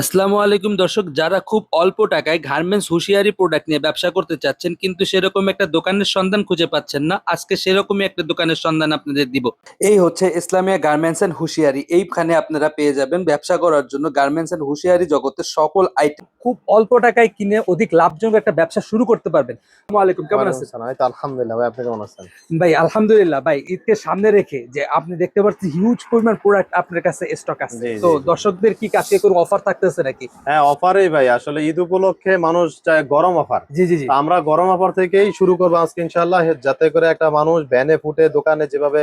আসসালামু আলাইকুম দর্শক, যারা খুব অল্প টাকায় গার্মেন্টস হুঁশিয়ারি প্রোডাক্ট নিয়ে ব্যবসা করতে চাচ্ছেন কিন্তু সেরকম একটা দোকানের সন্ধান খুঁজে পাচ্ছেন না, আজকে সেরকমই একটা দোকানের সন্ধান আপনাদের দিব। এই হচ্ছে ইসলামিয়া গার্মেন্টস এন্ড হুঁশিয়ারি। এইখানে আপনারা পেয়ে যাবেন ব্যবসা করার জন্য গার্মেন্টস এন্ড হুঁশিয়ারি জগতের সকল আইটেম। খুব অল্প টাকায় কিনে অধিক লাভজনক একটা ব্যবসা শুরু করতে পারবেন। আসসালামু আলাইকুম, কেমন ওয়ালাইকুম আছেন? আসসালাম। এই তো আলহামদুলিল্লাহ ভাই, আপনি কেমন আছেন? ভাই আলহামদুলিল্লাহ। ভাই, ঈদকে সামনে রেখে যে আপনি দেখতে পাচ্ছেন হিউজ পরিমাণ প্রোডাক্ট আপনার কাছে স্টক আছে, জি তো জি জি। দর্শকদের কি কাছে কোনো অফার থাকতেছে নাকি? হ্যাঁ, অফারই ভাই, আসলে ঈদ উপলক্ষে মানুষ চায় গরম অফার। জি জি জি। তো আমরা গরম অফার থেকেই শুরু করবো আজকে ইনশাআল্লাহ, যাতে করে একটা মানুষ ভ্যানে ফুটে দোকানে যেভাবে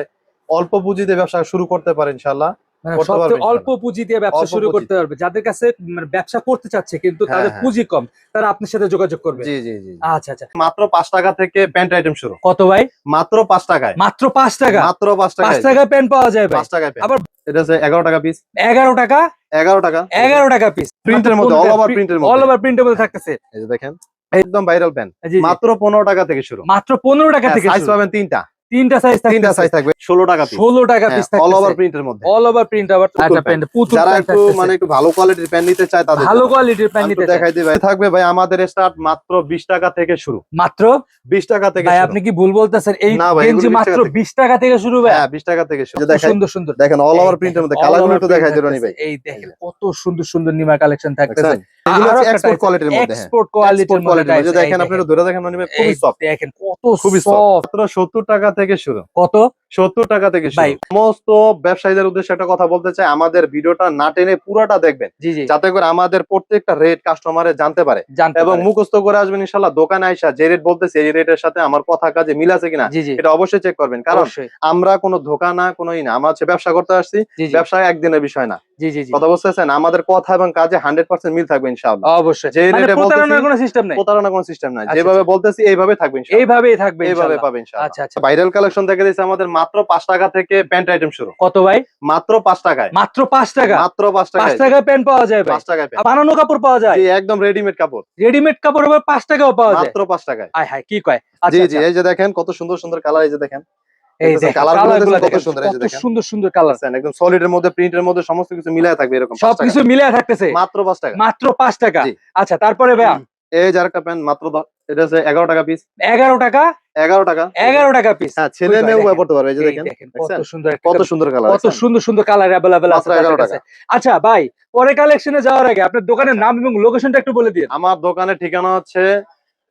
অল্প পুঁজিতে ব্যবসা শুরু করতে পারে ইনশাআল্লাহ, মানে করতে পারবে সবচেয়ে অল্প ইনশাআল্লাহ। পুঁজি দিয়ে ব্যবসা অল্প শুরু পুঁজি। করতে পারবে, যাদের কাছে মানে ব্যবসা করতে চাচ্ছে কিন্তু হ্যাঁ তাদের হ্যাঁ। পুঁজি কম, তারা আপনার সাথে যোগাযোগ করবে। জি জি জি জি। আচ্ছা আচ্ছা। মাত্র 5 টাকা থেকে প্যান্ট আইটেম শুরু। কত ভাই? মাত্র 5 টাকায়। মাত্র 5 টাকা? মাত্র 5 পাঁচ টাকায় জি। টাকায় পেন পাওয়া যায় ভাই? 5 টাকায় প্যান্ট। আবার এটা হচ্ছে 11 টাকা পিস। 11 টাকা? 11 টাকা। 11 টাকা পিস? প্রিন্টের মধ্যে, অল ওভার প্রিন্টের অল মধ্যে। ওভার প্রিন্টেবল হ্যাঁ, থাকতেছে? এই যে দেখেন, এই একদম ভাইরাল প্যান্ট। জি জি। মাত্র 15 টাকা থেকে শুরু। মাত্র 15 টাকা হ্যাঁ, থেকে সাইজ শুরু? পাবেন তিনটা। তিনটা সাইজ তিনটা থাকতেছে? সাইজ থাকবে, 16 টাকা পিস। 16 টাকা হ্যাঁ, পিস অল থাকতেছে? ওভার প্রিন্টের মধ্যে। অল ওভার প্রিন্ট আবার পুতুল একটা প্যান্ট। প্যান্ট, পুতুল যারা প্যান্ট একটু থাকতেছে? একটু ভালো কোয়ালিটির প্যান্ট নিতে চায় তাদের ভালো জন্য। কোয়ালিটির প্যান্ট আমি একটু নিতে চায়? দেখাই দিই ভাই, থাকবে ভাই আমাদের স্টার্ট মাত্র 20 টাকা থেকে শুরু। মাত্র? 20 টাকা থেকে ভাই শুরু। আপনি কি ভুল বলতেছেন? এই না ভাই, এগুলো গেঞ্জি 20 মাত্র টাকা থেকে। 20 টাকা থেকে শুরু ভাই? হ্যাঁ, 20 টাকা থেকে শুরু। যে কত দেখেন, সুন্দর সুন্দর। দেখেন অল এই ওভার প্রিন্টের দেখেন মধ্যে অল কালারগুলো ওভার একটু প্রিন্ট দেখাই দিই রনি থাকতেছে। ভাই। এই এই দেখেন যে কত সুন্দর সুন্দর নিমা কালেকশন থাকতেছে। দেখছেন? এগুলো আরো হচ্ছে একটা এক্সপোর্ট টাইস, কোয়ালিটির মধ্যে। হ্যাঁ, এক্সপোর্ট কোয়ালিটির এক্সপোর্ট মধ্যে কোয়ালিটির টাইস। মধ্যে। এই দেখেন, আপনি দেখেন, একটু ধরে দেখেন রনি ভাই, এই খুবই সফট। দেখেন কত খুবই সফট। সফট। মাত্র 70 টাকা থেকে শুরু। কত? 70 টাকা থেকে ভাই শুরু। সমস্ত ব্যবসায়ীদের উদ্দেশ্যে একটা কথা বলতে চাই, আমাদের ভিডিওটা না টেনে পুরোটা দেখবেন, জি জি। যাতে করে আমাদের প্রত্যেকটা রেট কাস্টমারে জানতে পারে জানতে এবং পারে। মুখস্থ করে আসবেন ইনশাল্লাহ। দোকানে আইসা যে রেট বলতেছে এই রেটের সাথে আমার কথা কাজে মিল আছে কিনা জি জি। এটা অবশ্যই চেক করবেন, কারণ অবশ্যই। আমরা কোনো ধোকা না, কোনো ই না, আমরা হচ্ছে ব্যবসা করতে আসছি। জি জি। ব্যবসা একদিনের বিষয় না। জি জি জি। কথা বুঝতেছেন? আমাদের কথা এবং কাজে 100% মিল থাকবে ইনশাআল্লাহ। অবশ্যই। যে মানে রেটে বলতেছি, প্রতারণার কোনো সিস্টেম নাই? প্রতারণা কোনো সিস্টেম নাই। আচ্ছা যেভাবে আচ্ছা। বলতেছি এইভাবে থাকবে ইনশাআল্লাহ। এইভাবেই থাকবে এইভাবে ইনশাআল্লাহ। পাবে ইনশাআল্লাহ। আচ্ছা আচ্ছা। ভাইরাল কালেকশন দেখে দিয়েছে আমাদের মাত্র 5 টাকা থেকে প্যান্ট আইটেম শুরু। কত ভাই? মাত্র 5 টাকায়। মাত্র 5 টাকা? মাত্র 5 5 টাকায়। টাকায় প্যান্ট পাওয়া যায় ভাই? 5 টাকায় প্যান্ট। বানানো কাপড় পাওয়া যায়? জি, একদম রেডিমেড কাপড়। রেডিমেড কাপড় আবার 5 টাকাও পাওয়া যায়? মাত্র 5 টাকায়। আয় হায়, কি কয়? জি আচ্ছা জি, আচ্ছা। এই যে দেখেন কত সুন্দর সুন্দর কালার, এই যে দেখেন। এই দেখতেছেন দেখেন কালার গুলো, কালার গুলা দেখছেন কত দেখেন, সুন্দর, এই যে কত দেখেন। সুন্দর সুন্দর কালার। দেখছেন একদম সলিড এর মধ্যে, প্রিন্টের মধ্যে সমস্ত কিছু মিলায় থাকবে এরকম 5 টাকা। সবকিছু মিলিয়ে থাকতেছে? মাত্র 5 টাকা। মাত্র 5 টাকা? জি। আচ্ছা, তারপরে ভাইয়া? এই যে আরেকটা প্যান্ট মাত্র এটা হচ্ছে 11 টাকা পিস। 11 টাকা? 11 টাকা। 11 টাকা পিস? হ্যাঁ, কই ছেলে কয় মেয়েও ব্যবহার দেখেন। করতে পারবে, এই যে এই দেখেন। দেখেন কত দেখছেন? সুন্দর একটা, কত সুন্দর কালার, কত দেখছেন? সুন্দর সুন্দর কালার अवेलेबल আছে মাত্র তাদের 11 কাছে। টাকা। আচ্ছা ভাই, পরে কালেকশনে যাওয়ার আগে আপনার দোকানের আচ্ছা। নাম এবং লোকেশনটা একটু বলে দিন। আমার দোকানের ঠিকানা হচ্ছে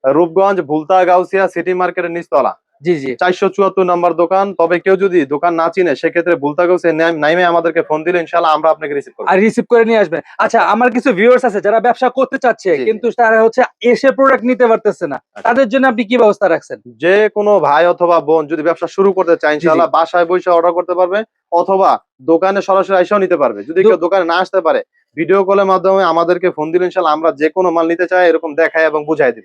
রূপগঞ্জ ভুলতা গাউসিয়া সিটি মার্কেটের নিচতলা, জি জি। 474 নাম্বার দোকান। তবে কেউ যদি দোকান না চিনে সেক্ষেত্রে ভুলতা গাউসিয়া নাইমে আমাদেরকে ফোন দিলে ইনশাআল্লাহ আমরা আপনাকে রিসিভ করব। আর রিসিভ করে নিয়ে আসবেন। আচ্ছা, আমার কিছু ভিউয়ার্স আছে যারা ব্যবসা করতে চাচ্ছে জি, জি। কিন্তু তারা হচ্ছে এসে প্রোডাক্ট নিতে পারতেছে না, আচ্ছা। তাদের জন্য আপনি কি ব্যবস্থা রাখছেন? যে কোনো ভাই অথবা বোন যদি ব্যবসা শুরু করতে চায় জি জি। ইনশাআল্লাহ বাসায় বসে অর্ডার করতে পারবে, অথবা দোকানে সরাসরি এসেও নিতে পারবে। যদি কেউ দোকানে না আসতে পারে, ভিডিও কলের মাধ্যমে আমাদেরকে ফোন দিলে ইনশাআল্লাহ আমরা যে কোনো মাল নিতে চাই এরকম দেখাই এবং বুঝাই দিব।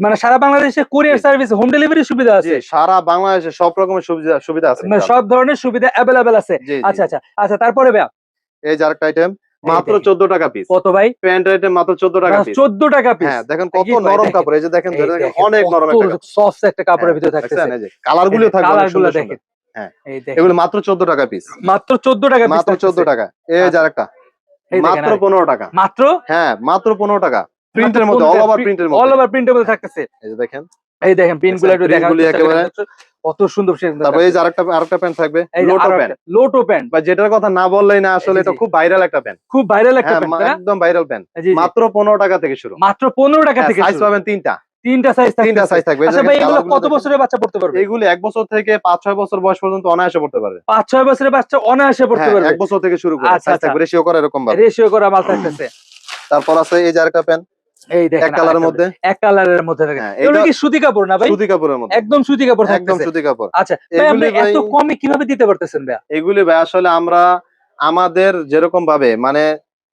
মানে সারা বাংলাদেশে কুরিয়ার জি। সার্ভিস, হোম ডেলিভারি সুবিধা জি, আছে? সারা বাংলাদেশে সব রকমের সুবিধা আছে মানে ইনশাআল্লাহ। সব ধরনের সুবিধা अवेलेबल আছে? জি জি আচ্ছা জি। আচ্ছা। আচ্ছা, তারপরে ভাইয়া? এই যে আরেকটা আইটেম এই মাত্র দেখেন। 14 টাকা পিস। কত ভাই? প্যান্ট আইটেম মাত্র 14 টাকা পিস। 14 টাকা পিস? হ্যাঁ, দেখেন কি কত কয় নরম দেখেন। কাপড়, এই যে দেখেন, এই ধরে দেখেন দেখেন অনেক নরম কত একটা কাপড়। সফট একটা কাপড়ের হ্যাঁ, ভিতরে থাকতেছে। দেখছেন? এই যে কালার এই গুলো থাকবে কালার অনেক গুলো সুন্দর সুন্দর। দেখেন। হ্যাঁ, এই দেখেন এগুলো মাত্র 14 টাকা পিস। মাত্র 14 টাকা পিস মাত্র 14 থাকতেছে? টাকা। এই যে আচ্ছা, আরেকটা এই দেখেন মাত্র আরেক 15 টাকা। মাত্র? হ্যাঁ, মাত্র 15 টাকা। মাত্র প্রিন্টের মধ্যে, অল ওভার প্রিন্টের অল মধ্যে। ওভার প্রিন্টেবল হ্যাঁ, থাকতেছে? এই যে দেখেন। এই দেখেন প্রিন্ট গুলো দেখছেন একটু প্রিন্ট দেখানোর গুলি চেষ্টা করেন। একেবারে। কত সুন্দর তারপরে এই যে আরেকটা প্যান্ট থাকবে, এই যে লোটো আরো প্যান্ট। একটা লোটো প্যান্ট। বা যেটার কথা না বললেই না, আসলে জি, এটা জি। খুব ভাইরাল একটা প্যান্ট। খুব ভাইরাল একটা হ্যাঁ, প্যান্ট, তাই না? একদম ভাইরাল প্যান্ট। জি, জি। মাত্র 15 টাকা থেকে শুরু। মাত্র 15 টাকা হ্যাঁ, থেকে সাইজ শুরু? পাবেন 3টা। 3টা সাইজ 3টা থাকতেছে? সাইজ থাকবে। এই যে আচ্ছা দেখেন ভাই, এগুলো কালারগুলো কত দেখেন। বছরের বাচ্চা পড়তে পারবে? এইগুলি 1 বছর থেকে 5-6 বছর বয়স পর্যন্ত অনায়াসে পড়তে পারবে। 5-6 বছরের বাচ্চা অনায়াসে পড়তে হ্যাঁ, পারবে? 1 বছর থেকে শুরু করে আচ্ছা সাইজ আচ্ছা। থাকবে রেশিও করা এরকম ভাবে। রেশিও করা মাল থাকতেছে। তারপর আছে এই যে আরেকটা প্যান্ট, এই দেখেন এক কালারের আরেকটা মধ্যে। এক কালারের মধ্যে থাকে। হ্যাঁ, এগুলো এটা কি সুতি কাপড় না ভাই? সুতি কাপড়ের মধ্যে। একদম সুতি কাপড় একদম থাকতেছে? সুতি কাপড়। আচ্ছা ভাই, আপনি এগুলি ভাই, এত কমে কিভাবে দিতে পারতেছেন ভাইয়া? এগুলি ভাই আসলে আমরা আমাদের যেরকম ভাবে মানে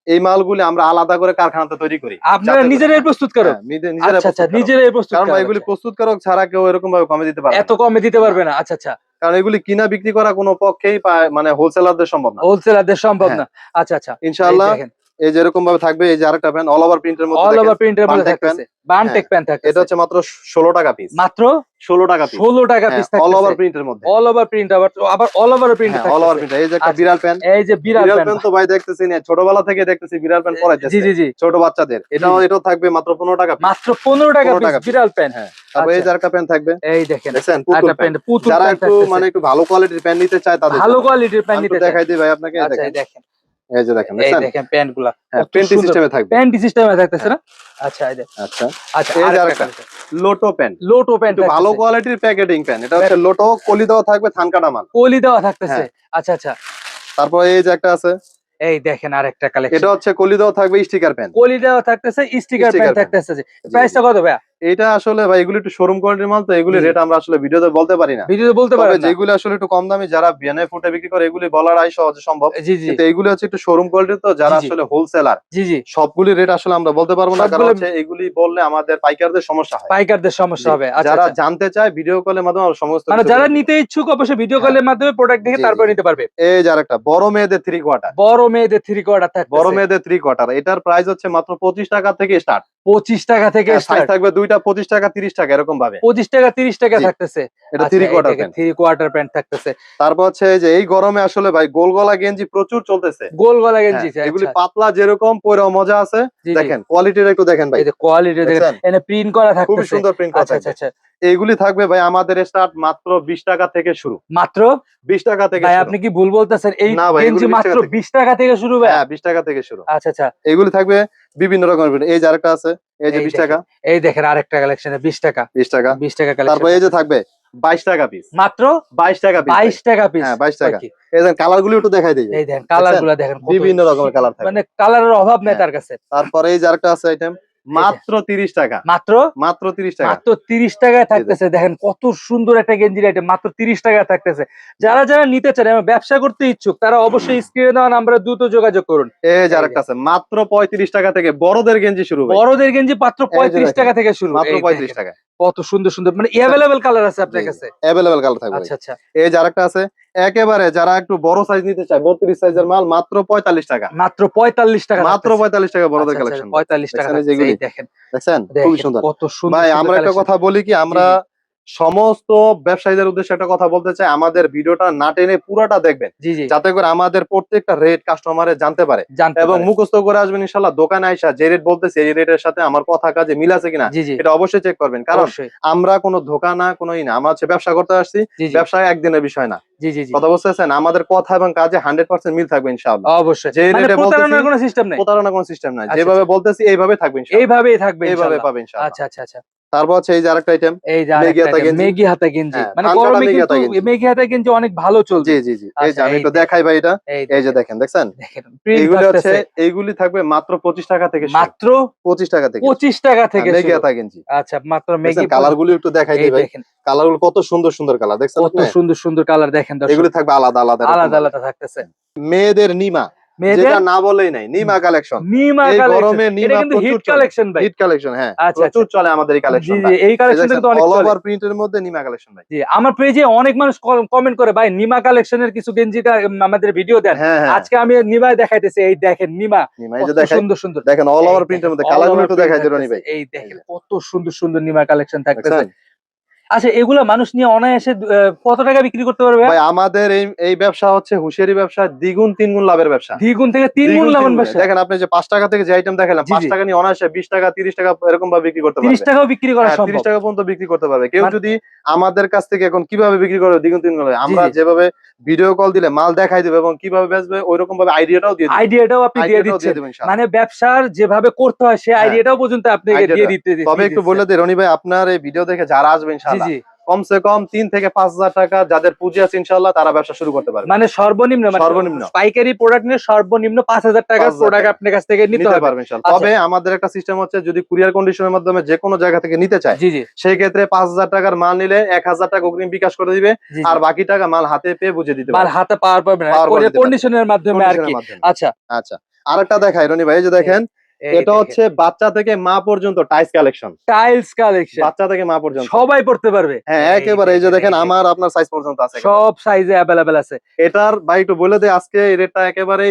এই মালগুলি আমরা আলাদা করে কারখানাতে তৈরি করি। আপনারা যাতে করে, নিজেরাই হ্যাঁ, প্রস্তুত করো? হ্যাঁ, নিজেরা আচ্ছা আচ্ছা, প্রস্তুত করা। নিজেরাই প্রস্তুত কারণ করেন, ভাই এগুলি আচ্ছা। প্রস্তুতকারক ছাড়া কেউ এরকম ভাবে কমে দিতে পারবে এত না। কমে দিতে না। পারবে না? আচ্ছা আচ্ছা। কারণ এগুলি কিনা বিক্রি করা কোনো পক্ষেই মানে হোলসেলারদের সম্ভব না। হোলসেলারদের সম্ভব হ্যাঁ। না। আচ্ছা আচ্ছা। এই ইনশাআল্লাহ দেখেন এই যে এরকম ভাবে থাকবে। এই যে আরেকটা প্যান্ট অল ওভার প্রিন্টের মধ্যে, অল ওভার প্রিন্টের মধ্যে বান্টেক থাকতেছে, বান্টেক প্যান্ট এটা থাকতেছে, হচ্ছে মাত্র 16 টাকা পিস, মাত্র 16 টাকা পিস, 16 টাকা পিস অল ওভার থাকতেছে, প্রিন্টের মধ্যে, অল ওভার প্রিন্ট, আবার all over print all over থাকতেছে। প্রিন্ট। এই যে একটা আচ্ছা, বিড়াল প্যান্ট, এই যে বিড়াল বিড়াল প্যান্ট, প্যান্ট তো ভাই দেখতেছি না, ছোটবেলা থেকে দেখতেছি বিড়াল প্যান্ট জি পরাইতেছে জি জি, ছোট বাচ্চাদের। এটাও থাকবে মাত্র 15 টাকা পিস, মাত্র 15 টাকা 15 পিস টাকা পিস। বিড়াল প্যান্ট। হ্যাঁ, তারপর এই যে আরেকটা প্যান্ট থাকবে, এই দেখেন দেখছেন পুতুল একটা প্যান্ট। প্যান্ট, পুতুল যারা প্যান্ট একটু থাকতেছে, মানে একটু ভালো কোয়ালিটির প্যান্ট নিতে চায় তাদের ভালো জন্য। কোয়ালিটির প্যান্ট আমি একটু নিতে চায়। দেখাই দিই ভাই আপনাকে, এই আচ্ছা, দেখেন, এই দেখেন, এই যে দেখেন, এই দেখছেন, দেখেন প্যান্ট গুলা হ্যাঁ কত প্রিন্টি সুন্দর, সিস্টেমে থাকবে। প্যান্ট সিস্টেমে থাকতেছে হ্যাঁ। না? আচ্ছা, এই দেখেন, আচ্ছা, আচ্ছা এই যে আরেকটা আরেকটা লোটো প্যান্ট, লোটো প্যান্ট একটু ভালো থাকতেছে, কোয়ালিটির প্যাকেটিং প্যান্ট। এটা হচ্ছে লোটো, কলি দেওয়া থাকবে, থান কাটা মাল। কলি দেওয়া থাকতেছে। হ্যাঁ। আচ্ছা আচ্ছা, তারপর এই যে একটা আছে, এই দেখেন আরেকটা এটা কালেকশন, হচ্ছে কলি দেওয়া থাকবে, স্টিকার প্যান্ট। কলি দেওয়া থাকতেছে, স্টিকার স্টিকার প্যান্ট প্যান্ট, থাকতেছে। জি, প্রাইসটা কত ভাইয়া? এটা আসলে ভাই এগুলো একটু শোরুম কোয়ালিটির মাল, তো এগুলি জি। রেট আমরা আসলে ভিডিওতে বলতে পারি না। ভিডিওতে বলতে তবে পারেন না? যেগুলো আসলে একটু কম দামি, যারা বিএনএ ফুটে বিক্রি করে, এগুলি বলাটাই সহজে সম্ভব। জি জি কিন্তু এইগুলি হচ্ছে একটু শোরুম কোয়ালিটির, তো যারা জি, জি। আসলে হোলসেলার, জি জি, সবগুলি রেট আসলে আমরা বলতে পারবো না, কারণ সবগুলো হচ্ছে এগুলি বললে আমাদের পাইকারদের সমস্যা হয়। পাইকারদের সমস্যা জি, হবে। আচ্ছা যারা আচ্ছা, জানতে চায় ভিডিও কলের মাধ্যমে আমরা সমস্ত মানে কিছু যারা বলে দিই। নিতে ইচ্ছুক অবশ্যই ভিডিও হ্যাঁ, কলের মাধ্যমে প্রোডাক্ট দেখে জি, তারপরে জি। নিতে পারবে। এই যে আরেকটা বড় মেয়েদের 3 কোয়ার্টার, বড় মেয়েদের 3 কোয়ার্টার বড় থাকতেছে, মেয়েদের 3 কোয়ার্টার, এটার প্রাইস হচ্ছে মাত্র 25 টাকা থেকে স্টার্ট। 25 টাকা থেকে সাইজ স্টার্ট, থাকবে দুইটা, 25 টাকা 30 টাকা এরকম ভাবে। 25 টাকা 30 টাকা জি, থাকতেছে। এটা আচ্ছা, 3 এই কোয়ার্টার দেখেন প্যান্ট। 3 কোয়ার্টার প্যান্ট থাকতেছে, তারপর হচ্ছে এই যে এই গরমে আসলে ভাই গোল গলা গেঞ্জি প্রচুর চলতেছে। গোল গলা হ্যাঁ, গেঞ্জি। এগুলি আচ্ছা, পাতলা যেরকম পরেও মজা আছে। জি জি, দেখেন কোয়ালিটিটা একটু দেখেন ভাই, এই যে কোয়ালিটি দেখেন, দেখছেন এখানে প্রিন্ট করা খুবই থাকতেছে। সুন্দর প্রিন্ট করা আচ্ছা আচ্ছা থাকবে। আচ্ছা, এইগুলি থাকবে ভাই আমাদের স্টার্ট মাত্র 20 টাকা থেকে শুরু, মাত্র 20 টাকা থেকে ভাই শুরু। আপনি কি ভুল বলতেছেন? এই না ভাই, গেঞ্জি এগুলি 20 মাত্র টাকা থেকে, 20 টাকা থেকে শুরু ভাই? হ্যাঁ 20 টাকা থেকে শুরু। আচ্ছা আচ্ছা, এগুলি থাকবে বিভিন্ন রকমের print। এই যে আরেকটা আছে, এই যে এই 20 দেখেন, টাকা, এই দেখেন আরেকটা কালেকশনে 20 টাকা, 20 টাকা। 20 টাকা তারপর কালেকশন এই যে থাকবে 22 টাকা পিস, মাত্র 22 টাকা পিস, 22 টাকা পিস। হ্যাঁ 22 টাকা। এই যে কালার গুলো একটু দেখাই দিই, এই দেখেন কালার গুলা দেখেন, কত বিভিন্ন রকমের কালার থাকবে। মানে কালারের অভাব নেই হ্যাঁ। তার কাছে। তারপরে এই যে আরেকটা আছে আইটেম, যে, মাত্র 30 টাকা, মাত্র মাত্র 30 টাকা। মাত্র 30 টাকায় থাকতেছে। দেখেন কত সুন্দর একটা গেঞ্জির আইটেম, মাত্র 30 টাকায় থাকতেছে। যারা যারা নিতে চান এবং ব্যবসা করতে ইচ্ছুক, তারা অবশ্যই স্ক্রিনে দেওয়া নাম্বারে দ্রুত যোগাযোগ করুন। এই যে এই আরেকটা আছে, মাত্র 35 টাকা থেকে বড়দের গেঞ্জি শুরু ভাই, বড়দের গেঞ্জি মাত্র এই যে 35 দেখেন, টাকা থেকে শুরু। মাত্র এই 35 দেখেন, টাকা। কত সুন্দর সুন্দর, মানে অ্যাভেলেবেল কালার আছে আপনার কাছে। অ্যাভেলেবেল কালার থাকবে ভাই। আচ্ছা আচ্ছা, এই যে আরেকটা আছে, একেবারে যারা একটু বড় সাইজ নিতে চায়, 32 সাইজের মাল মাত্র 45 টাকা, মাত্র 45 টাকা মাত্র থাকতেছে। 45 টাকা বড়দের আচ্ছা, আচ্ছা, কালেকশন। 45 টাকা দেখছেন এই থাকতেছে। যেগুলি, এই দেখেন, দেখছেন খুবই দেখেন সুন্দর। কত সুন্দর ভাই সুন্দর আমরা একটা কালেকশন। কথা বলি কি, আমরা সমস্ত ব্যবসায়ীদের উদ্দেশ্যে একটা কথা বলতে চাই, আমাদের ভিডিওটা না টেনে পুরোটা দেখবেন, জি জি, যাতে করে আমাদের প্রত্যেকটা রেট কাস্টমারে জানতে পারে জানতে এবং পারে। মুখস্থ করে আসবেন ইনশাল্লাহ। দোকানে আইসা যে রেট বলতেছে এই রেটের সাথে আমার কথা কাজে মিল আছে কিনা জি জি, এটা অবশ্যই চেক করবেন, কারণ অবশ্যই। আমরা কোনো ধোকা না, কোনো ই না, আমরা হচ্ছে ব্যবসা করতে আসছি। জি জি, ব্যবসা একদিনের বিষয় না, জি জি, জি, কথা বুঝতেছেন, আমাদের কথা এবং কাজে 100% মিল থাকবে ইনশাআল্লাহ। অবশ্যই। যে মানে রেটে বলতেছি, প্রতারণার কোনো সিস্টেম নেই। প্রতারণা কোনো সিস্টেম নাই, আচ্ছা, যেভাবে আচ্ছা, বলতেছি এইভাবে থাকবে ইনশাআল্লাহ, এইভাবেই থাকবে এইভাবে ইনশাআল্লাহ। পাবে ইনশাআল্লাহ। আচ্ছা আচ্ছা আচ্ছা, তারপর হচ্ছে এই যে আরেকটা আইটেম, এই যে মেগি আরেকটা হাতা item, গেঞ্জি, মেগি হাতা গেঞ্জি। হ্যাঁ মানে থান কাটা গরমে মেগি কিন্তু হাতা গেঞ্জি। মেগি হাতা গেঞ্জি অনেক ভালো চলবে। জি জি জি, এই যে আচ্ছা, আমি এই একটু দেখেন, দেখাই ভাই এটা, এই এই যে দেখেন, দেখেন, দেখছেন দেখেন প্রিন্ট এইগুলি হচ্ছে, থাকতেছে এইগুলি থাকবে মাত্র 25 টাকা থেকে শুরু, মাত্র 25 টাকা থেকে 25 টাকা থেকে মেগি শুরু। হাতা গেঞ্জি। আচ্ছা, মাত্র মেগি দেখছেন কালার গুলো একটু দেখাই এই দিই ভাই, দেখেন কালার গুলো কত সুন্দর সুন্দর কালার, দেখছেন কত আপনি, সুন্দর সুন্দর কালার দেখেন দর্শক, এগুলি থাকবে আলাদা আলাদা এরকম আলাদা ভাবে। আলাদা থাকতেছে। মেয়েদের নিমা, মেয়েদের যেটা না বলেই নাই, নিমা কালেকশন। নিমা এই কালেকশন, গরমে এটা নিমা কিন্তু প্রচুর হিট চলে, কালেকশন ভাই। হিট কালেকশন, হ্যাঁ আচ্ছা প্রচুর আচ্ছা, চলে আমাদের এই জি কালেকশনটা। জি, এই কালেকশনটা কিন্তু অনেক অল চলে। ওভার প্রিন্টের মধ্যে নিমা কালেকশন ভাই। জি, আমার পেজে অনেক মানুষ কমেন্ট করে, ভাই নিমা কালেকশনের কিছু গেঞ্জি আমাদের ভিডিও দেন। হ্যাঁ হ্যাঁ, আজকে আমি নিমায় দেখাইতেছি, এই দেখেন নিমা নিমা, এই যে কত দেখাই, সুন্দর সুন্দর। দেখেন অল এই ওভার দেখেন, প্রিন্টের মধ্যে all কালার গুলো over একটু print দেখাই দিই রনি থাকতেছে। ভাই, এই দেখেন কত সুন্দর সুন্দর নিমা কালেকশন থাকতেছে। দেখছেন আচ্ছা, এগুলা মানুষ নিয়ে অনায়াসে কত টাকা বিক্রি করতে পারবে? ভাই। আমাদের এই এই ব্যবসা হচ্ছে হুঁশিয়ারি ব্যবসা, দ্বিগুণ তিনগুণ লাভের ব্যবসা। দ্বিগুণ থেকে তিন গুণ দ্বিগুণ লাভবান তিনগুণ। ব্যবসা। দেখেন আপনি যে 5 টাকা থেকে যে আইটেম দেখালাম, জি 5 জি, টাকা নিয়ে অনায়াসে 20 টাকা 30 টাকা এরকম ভাবে বিক্রি করতে 30 পারবে। টাকাও বিক্রি করা হ্যাঁ 30 সম্ভব। টাকা পর্যন্ত বিক্রি করতে পারবে কেউ মানে- যদি আমাদের কাছ থেকে। এখন কিভাবে বিক্রি করবে দ্বিগুণ তিনগুণ হবে, জি আমরা জি, যেভাবে ভিডিও কল দিলে মাল দেখাই দেবে এবং কিভাবে বেচবে ওইরকম ভাবে আইডিয়াটাও দিয়ে দিবে, আইডিয়াটাও আপনি দিয়ে আইডিয়াটাও দিচ্ছেন। দিয়ে দেবেন ইনশাআল্লাহ। মানে ব্যবসার যেভাবে করতে হয় সেই হ্যাঁ, আইডিয়াটাও পর্যন্ত আপনাকে দিয়ে আইডিয়াটা। দিতে তবে একটু দিচ্ছেন। বলে দিই রনি ভাই, আপনার এই ভিডিও দেখে যারা আসবে জি ইনশাআল্লাহ, জি, কমসে কম 3 থেকে 5,000 টাকা যাদের পুঁজি আছে ইনশাআল্লাহ তারা ব্যবসা শুরু করতে পারবে। মানে সর্বনিম্ন, মানে সর্বনিম্ন পাইকারি প্রোডাক্ট নিয়ে সর্বনিম্ন 5,000 টাকার 5,000 প্রোডাক্ট টাকা আপনার কাছ থেকে নিতে নিতে হবে। পারবে ইনশাআল্লাহ। আচ্ছা, তবে আমাদের একটা সিস্টেম হচ্ছে, যদি কুরিয়ার কন্ডিশনের মাধ্যমে যে কোনো জায়গা থেকে নিতে চায়, জি জি, সেই ক্ষেত্রে 5,000 টাকার মাল নিলে 1,000 টাকা অগ্রিম বিকাশ করে দিবে, জি আর জি, বাকি টাকা মাল হাতে পেয়ে বুঝে দিতে মাল পারবে, হাতে পাওয়ার পাবে না, পাওয়ার পর দিতে পারবে কন্ডিশনের মাধ্যমে আর কি। কন্ডিশনের মাধ্যমে। আচ্ছা আচ্ছা, আরেকটা দেখাই রনি ভাই, এই যে দেখেন এটা হচ্ছে বাচ্চা থেকে মা পর্যন্ত টাইলস কালেকশন, টাইলস কালেকশন, বাচ্চা থেকে মা পর্যন্ত সবাই পড়তে পারবে। হ্যাঁ একেবারে। এই যে দেখেন আমার আপনার সাইজ পর্যন্ত আছে, সব সাইজে অ্যাভেলেবেল আছে। এটার ভাই একটু বলে দেই, আজকে এই রেটটা একেবারে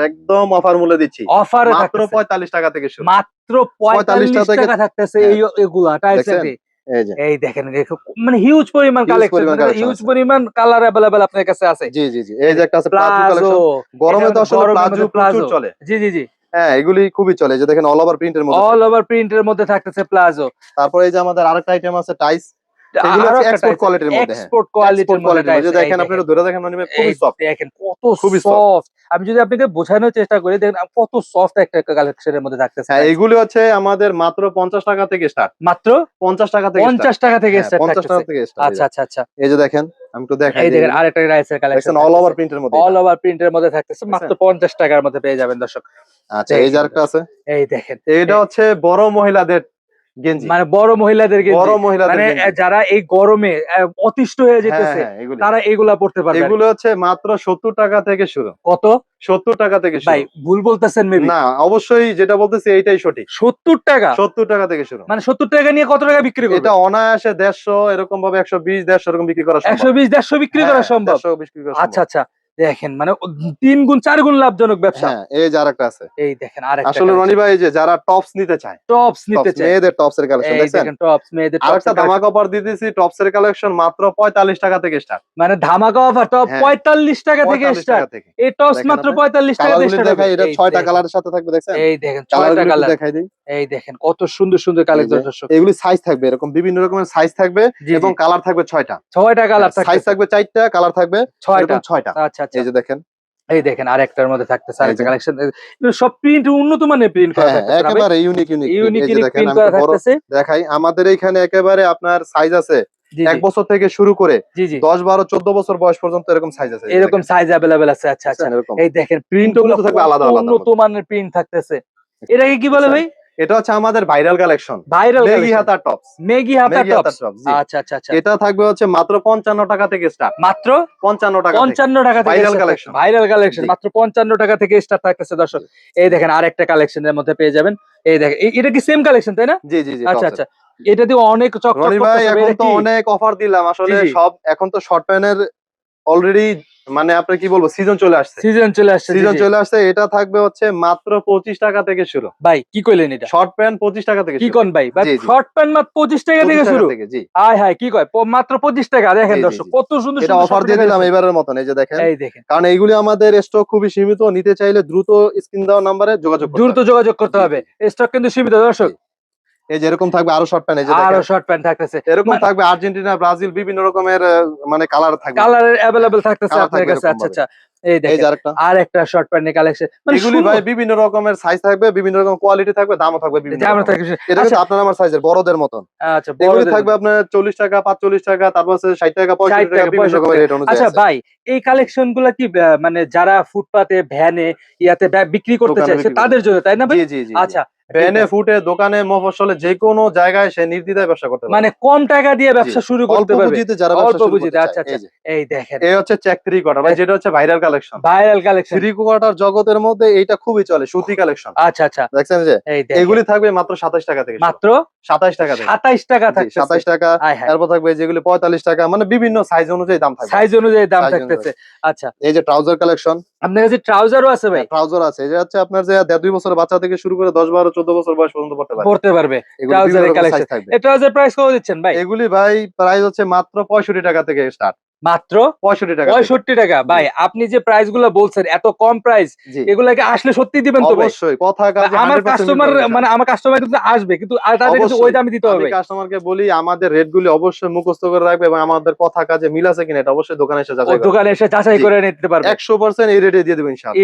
একদম অফার মূল্যে দিচ্ছি, অফারে মাত্র 45 টাকা থেকে শুরু, মাত্র 45 টাকা থাকতেছে এই এগুলা টাইলস। এই যে এই দেখেন মানে হিউজ পরিমাণ কালেকশন, হিউজ পরিমাণ কালার अवेलेबल আপনার কাছে আছে। জি জি জি, এই যে একটা আছে প্লাজো কালেকশন, গরমে তো আসলে প্লাজো প্রচুর চলে। জি জি জি, হ্যাঁ এগুলি খুবই চলে। এই যে দেখেন অল ওভার প্রিন্টের মধ্যে, অল ওভার প্রিন্টের মধ্যে থাকতেছে প্লাজো। তারপর এই যে আমাদের আরেকটা আইটেম আছে টাইস, এগুলো আরো হচ্ছে একটা এক্সপোর্ট কোয়ালিটির মধ্যে, এক্সপোর্ট কোয়ালিটির মধ্যে টাইলস। এই যে দেখেন আপনি একটু ধরে দেখেন মানে খুবই সফট, দেখেন কত খুবই সফট। আমি যদি আপনাকে বোঝানোর চেষ্টা করি, দেখেন কত সফট একটা কালেকশনের মধ্যে থাকতেছে। হ্যাঁ এগুলি হচ্ছে আমাদের মাত্র 50 টাকা থেকে স্টার্ট, মাত্র 50 টাকা থেকে 50 টাকা থেকে স্টার্ট 50 টাকা থাকতেছে। থেকে স্টার্ট। আচ্ছা আচ্ছা আচ্ছা, এই যে দেখেন আমি একটু দেখাই, এই দেখেন আরেকটা টাইলসের কালেকশন, দেখেন অল ওভার প্রিন্টের মধ্যে, অল ওভার প্রিন্টের মধ্যে থাকতেছে, মাত্র 50 টাকার মধ্যে পেয়ে যাবেন দর্শক। আচ্ছা এই যে আরেকটা আছে, এই দেখেন এটা হচ্ছে বড় মহিলাদের গেঞ্জি, মানে বড় মহিলাদের গেঞ্জি, বড় মহিলাদের মানে গেঞ্জি। যারা এই গরমে অতিষ্ঠ হয়ে যেতেছে এগুলি তারা এগুলা পড়তে পারবে। এগুলো হচ্ছে মাত্র 70 টাকা থেকে শুরু। কত? 70 টাকা থেকে শুরু। ভাই ভুল বলতেছেন মেবি। না অবশ্যই যেটা বলতেছি এইটাই সঠিক, 70 টাকা, 70 টাকা থেকে শুরু। মানে 70 টাকা নিয়ে কত টাকা বিক্রি করবে? এটা অনায়াসে 150 এরকম ভাবে 120 150 এরকম বিক্রি করা সম্ভব, 120 150 বিক্রি করা সম্ভব। 150 বিক্রি করা সম্ভব। আচ্ছা আচ্ছা, দেখেন মানে 3 গুণ 4 গুণ লাভজনক ব্যবসা। হ্যাঁ এই যে আরেকটা আছে, এই দেখেন আরেকটা আসলে রনি ভাই এই যে যারা টপস নিতে চায়, টপস নিতে চায়, মেয়েদের টপস এর কালেকশন এই দেখছেন, দেখেন টপস, মেয়েদের টপস। আরেকটা ধামাকা অফার দিতেছি, টপস এর কালেকশন মাত্র 45 টাকা থেকে স্টার্ট, মানে ধামাকা অফার টপ হ্যাঁ, 45 টাকা থেকে 45 স্টার্ট। টাকা থেকে। এই টপস দেখেন মাত্র আপনি 45 টাকা থেকে কালারগুলি স্টার্ট দেখাই, হবে। এটা এই 6টা দেখেন, কালারের সাথে থাকবে দেখছেন, এই দেখেন 6টা কালারগুলি কালার দেখাই দিই। এই দেখেন কত সুন্দর সুন্দর কালেকশন দর্শক। এগুলি সাইজ থাকবে, এরকম বিভিন্ন রকমের সাইজ থাকবে জি, এবং জি। কালার থাকবে 6টা, 6টা কালার সাইজ থাকবে, থাকবে 4টা, কালার থাকবে 6টা। এরকম 6টা। আচ্ছা আচ্ছা, এই যে দেখেন, এই দেখেন আরেকটার মধ্যে থাকতেছে এই আরেকটা যে। কালেকশন, সব প্রিন্ট উন্নত মানের প্রিন্ট করা হ্যাঁ থাকতেছে। একেবারে ইউনিক ইউনিক ইউনিক এই যে ইউনিক দেখেন প্রিন্ট আমি করা তো বড় থাকতেছে। দেখাই, আমাদের এখানে একেবারে আপনার সাইজ আছে জি 1 জি বছর থেকে শুরু করে জি জি, 10 12 14 বছর বয়স পর্যন্ত এরকম সাইজ আছে, এই যে এরকম দেখেন, সাইজ अवेलेबल আছে। আচ্ছা আচ্ছা, বুঝছেন এরকম এই দেখেন প্রিন্ট প্রিন্টগুলো কিন্তু থাকবে আলাদা আলাদা উন্নত মানের প্রিন্ট থাকতেছে। এটাকে কি বলে ভাই? এটা হচ্ছে আমাদের viral collection, viral Maggi collection, হাতা টপস, মেগি হাতা মেগি হাতা টপস। টপস, জি। আচ্ছা আচ্ছা আচ্ছা, এটা থাকবে হচ্ছে মাত্র 55 টাকা থেকে স্টার্ট, মাত্র 55 টাকা থেকে 55 টাকা থেকে ভাইরাল কালেকশন, ভাইরাল কালেকশন জি। মাত্র 55 টাকা থেকে স্টার্ট থাকতেছে দর্শক। এই দেখেন আরেকটা কালেকশনের মধ্যে পেয়ে যাবেন। এই দেখেন এটা কি সেম কালেকশন তাই না? জি জি জি আচ্ছা টপস আচ্ছা, এটা দিয়ে অনেক চকচক রনি ভাই করতেছে। এখন এটা তো কি? অনেক অফার দিলাম আসলে জি, জি। সব, এখন তো শর্ট প্যানের অলরেডি মানে আপনি কি বলবো সিজন চলে আসছে, সিজন চলে আসছে। জি, সিজন জি। চলে আসছে। এটা থাকবে হচ্ছে মাত্র 25 টাকা থেকে শুরু, ভাই কি কইলেন এটা? শর্ট প্যান্ট 25 টাকা থেকে কি শুরু, কোন ভাই? ভাই জি, জি। শর্ট প্যান্ট মাত্র 25 টাকা 25 থেকে টাকা শুরু। থেকে, জি। হায় হায় কি কয়? মাত্র 25 টাকা। দেখেন জি, জি, দর্শক জি। কত সুন্দর এটা সুন্দর অফার দিয়ে দিলাম এবারের মতন, এই যে দেখেন, এই দেখেন কারণ এইগুলি আমাদের স্টক খুবই সীমিত, নিতে চাইলে দ্রুত স্ক্রিন দেওয়া নম্বরে যোগাযোগ করতে দ্রুত হবে। যোগাযোগ করতে জি, হবে, জি। স্টক কিন্তু সীমিত দর্শক। জি। এই যে এরকম থাকবে আরো শর্ট প্যান্ট, এই যে আরো দেখেন শর্ট প্যান্ট থাকতেছে, এরকম থাকবে আর্জেন্টিনা ব্রাজিল বিভিন্ন রকমের মানে কালার থাকবে, কালারের अवेलेबल থাকতেছে কালার আপনার থাকবে কাছে। এরকম আচ্ছা ভাবে। আচ্ছা, এই এই দেখেন যে আরেকটা, আর একটা শর্ট প্যান্টের কালেকশন, মানে এগুলি ভাই বিভিন্ন রকমের সাইজ থাকবে, বিভিন্ন রকম কোয়ালিটি থাকবে, দামও থাকবে বিভিন্ন আমরা রকমের। থাকতেছে। এটা আচ্ছা কিন্তু আপনার আমার সাইজের বড়দের মতন, আচ্ছা, এগুলি বড়দের থাকবে আপনার 40 টাকা 45 টাকা, তারপর হচ্ছে 60 টাকা 60 65 টাকা টাকা বিভিন্ন 65 রকমের টাকা। রেট অনুযায়ী আচ্ছা আছে। ভাই, এই কালেকশন গুলা কি মানে যারা ফুটপাতে ভ্যানে ইয়াতে বিক্রি করতে দোকানে চায় বিক্রি তাদের জন্য তাই না ভাই? জি জি জি। আচ্ছা, ভ্যানে ফুটে দোকানে মফস্বলে যে কোনো জায়গায় সে নির্দ্বিধায় ব্যবসা করতে পারে, মানে কম টাকা দিয়ে জি। ব্যবসা শুরু অল্প করতে পারবে, পুঁজিতে যারা অল্প ব্যবসা শুরু পুঁজিতে। করতে আচ্ছা চায়, আচ্ছা, এই যে এই দেখেন এই হচ্ছে চেক 3 কোয়ার্টার ভাই, যেটা হচ্ছে viral collection, viral collection. 3 quarter জগতের মধ্যে এইটা খুবই চলে, সুতি কালেকশন। আচ্ছা আচ্ছা, দেখছেন যে এই দেখেন এগুলি থাকবে মাত্র 27 টাকা থেকে, মাত্র 27 টাকা থেকে, 27 টাকা জি, থাকতেছে। 27 টাকা। হায় হায়, তারপর থাকবে যেগুলি 45 টাকা, মানে বিভিন্ন সাইজ অনুযায়ী দাম থাকবে, সাইজ অনুযায়ী দাম সাইজ থাকতেছে। আচ্ছা, এই যে ট্রাউজার কালেকশন, আপনার কাছে ট্রাউজারও আছে ভাই? ট্রাউজার আছে, এটা হচ্ছে আপনার যে 1.5 বছরের বাচ্চা থেকে শুরু করে 10 12 14 বছর বয়স পর্যন্ত পড়তে পারে, পড়তে পারবে এগুলি বিভিন্ন ট্রাউজারের রকম কালেকশন। সাইজ থাকবে। এই ট্রাউজার প্রাইস কত দিচ্ছেন ভাই? এগুলি ভাই প্রাইস হচ্ছে মাত্র 65 টাকা থেকে স্টার্ট, মাত্র 65 টাকা থেকে। 65 টাকা। ভাই আপনি যে প্রাইস গুলো বলছেন এত কম প্রাইস, জি এগুলাকে আসলে সত্যি দিবেন তো ভাই? অবশ্যই, কথা কাজে আমার 100% কাস্টমার মিলবে মানে আমার কাস্টমার কিন্তু আসবে, কিন্তু তাদের কিন্তু ওই অবশ্যই। দামই দিতে আমি হবে। কাস্টমারকে বলি আমাদের রেট গুলি অবশ্যই মুখস্থ করে রাখবে এবং আমাদের কথা কাজে মিল আছে কিনা এটা অবশ্যই দোকানে এসে ও যাচাই করবে, দোকানে এসে যাচাই জি। করে নিতে পারবে 100% এই রেটে দিয়ে দেব ইনশাআল্লাহ।